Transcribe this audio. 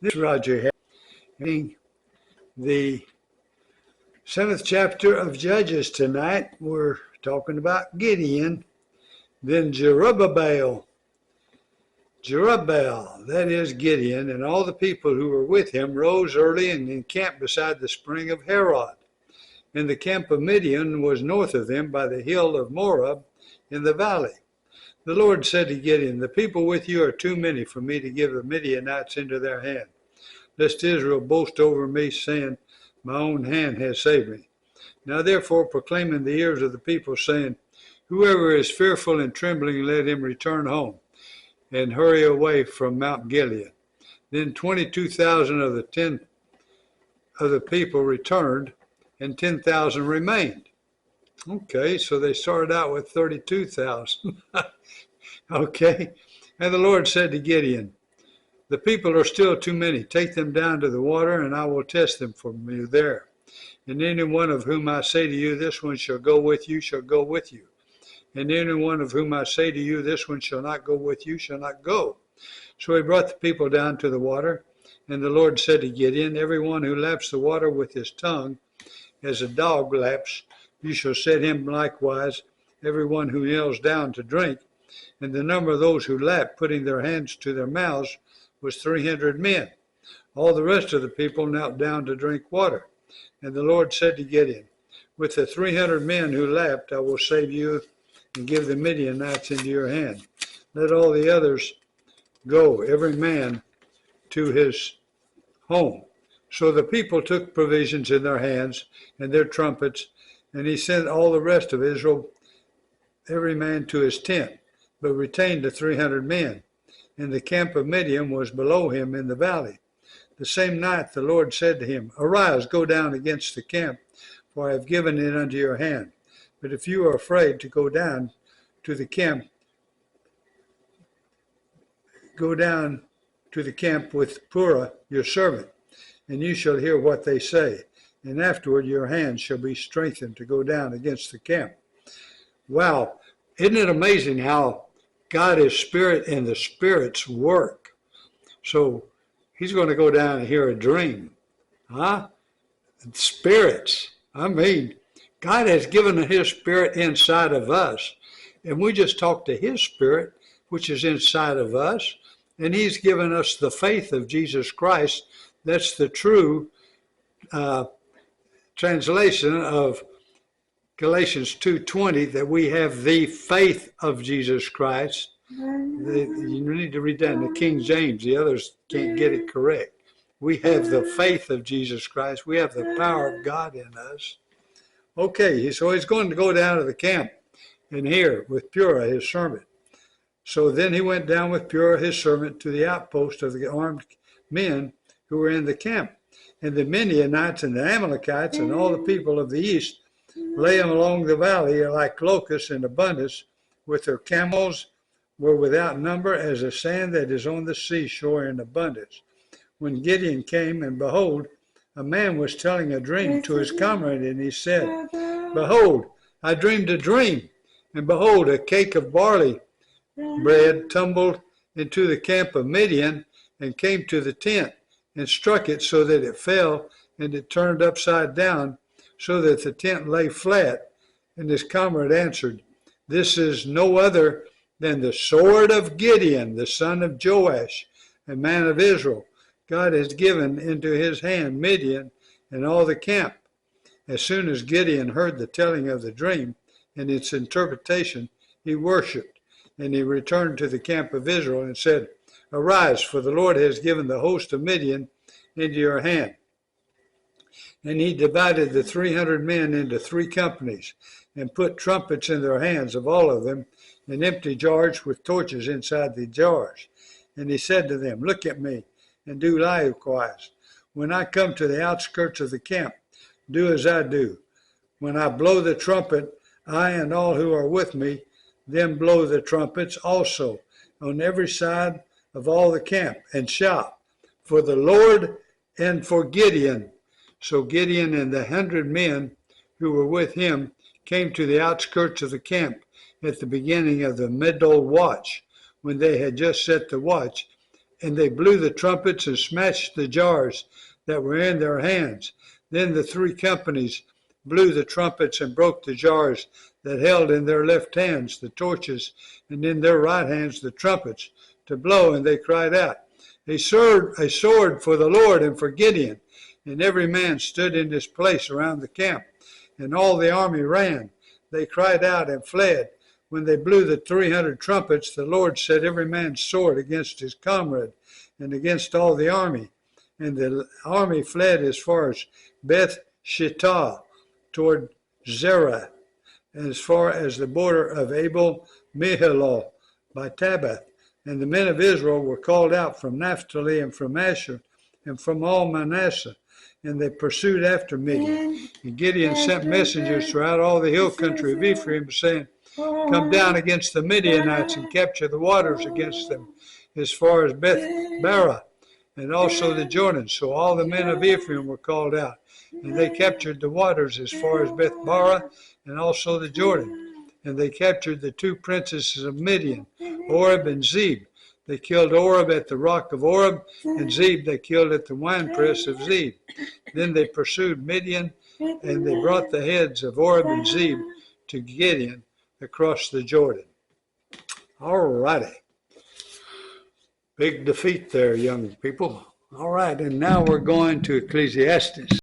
This is Roger Harris, the 7th chapter of Judges tonight. We're talking about Gideon, then Jerubbaal. Jerubbaal, that is Gideon, and all the people who were with him rose early and encamped beside the spring of Harod. And the camp of Midian was north of them by the hill of Moreh in the valley. The Lord said to Gideon, the people with you are too many for me to give the Midianites into their hand, lest Israel boast over me, saying, my own hand has saved me. Now therefore proclaim in the ears of the people, saying, whoever is fearful and trembling, let him return home, and hurry away from Mount Gilead. Then 22,000 of the people returned, and 10,000 remained. Okay, so they started out with 32,000. Okay, and the Lord said to Gideon, the people are still too many. Take them down to the water, and I will test them for you there. And any one of whom I say to you, this one shall go with you, shall go with you. And any one of whom I say to you, this one shall not go with you, shall not go. So he brought the people down to the water, and the Lord said to Gideon, every one who laps the water with his tongue, as a dog laps, you shall set him likewise, every one who kneels down to drink. And the number of those who lapped, putting their hands to their mouths, was 300 men. All the rest of the people knelt down to drink water. And the Lord said to Gideon, with the 300 men who lapped, I will save you and give the Midianites into your hand. Let all the others go, every man to his home. So the people took provisions in their hands and their trumpets, and he sent all the rest of Israel, every man to his tent, but retained the 300 men. And the camp of Midian was below him in the valley. The same night the Lord said to him, arise, go down against the camp, for I have given it unto your hand. But if you are afraid to go down to the camp, go down to the camp with Purah your servant, and you shall hear what they say. And afterward your hands shall be strengthened to go down against the camp. Wow, isn't it amazing how God is spirit and the spirits work? So he's going to go down and hear a dream. Spirits. I mean, God has given his spirit inside of us, and we just talk to his spirit, which is inside of us, and he's given us the faith of Jesus Christ. That's the true translation of Galatians 2:20, that we have the faith of Jesus Christ. You need to read that in the King James. The others can't get it correct. We have the faith of Jesus Christ. We have the power of God in us. Okay, so he's going to go down to the camp and hear with Purah his servant. So then he went down with Purah his servant to the outpost of the armed men who were in the camp. And the Midianites and the Amalekites and all the people of the east lay along the valley like locusts in abundance, with their camels were without number as the sand that is on the seashore in abundance. When Gideon came, and behold, a man was telling a dream to his comrade, and he said, behold, I dreamed a dream, and behold, a cake of barley bread tumbled into the camp of Midian and came to the tent and struck it so that it fell, and it turned upside down so that the tent lay flat. And his comrade answered, this is no other than the sword of Gideon, the son of Joash, a man of Israel. God has given into his hand Midian and all the camp. As soon as Gideon heard the telling of the dream and its interpretation, he worshipped, and he returned to the camp of Israel and said, arise, for the Lord has given the host of Midian into your hand. And he divided the 300 men into 3 companies, and put trumpets in their hands of all of them, and empty jars with torches inside the jars. And he said to them, look at me, and do likewise. When I come to the outskirts of the camp, do as I do. When I blow the trumpet, I and all who are with me, then blow the trumpets also on every side of all the camp, and shout for the Lord and for Gideon. So Gideon and the 100 men who were with him came to the outskirts of the camp at the beginning of the middle watch, when they had just set the watch, and they blew the trumpets and smashed the jars that were in their hands. Then the 3 companies blew the trumpets and broke the jars that held in their left hands the torches, and in their right hands the trumpets to blow. And they cried out, a sword for the Lord and for Gideon. And every man stood in his place around the camp, and all the army ran. They cried out and fled. When they blew the 300 trumpets, the Lord set every man's sword against his comrade and against all the army. And the army fled as far as Beth Shittah toward Zerah, as far as the border of Abel Meholah by Tabbath. And the men of Israel were called out from Naphtali and from Asher and from all Manasseh, and they pursued after Midian. And Gideon sent messengers throughout all the hill country of Ephraim, saying, come down against the Midianites and capture the waters against them as far as Beth Barah and also the Jordan. So all the men of Ephraim were called out, and they captured the waters as far as Beth Barah and also the Jordan. And they captured the 2 princesses of Midian, Oreb and Zeb. They killed Oreb at the rock of Oreb, and Zeb they killed at the winepress of Zeb. Then they pursued Midian, and they brought the heads of Oreb and Zeb to Gideon across the Jordan. All righty. Big defeat there, young people. All right, and now we're going to Ecclesiastes.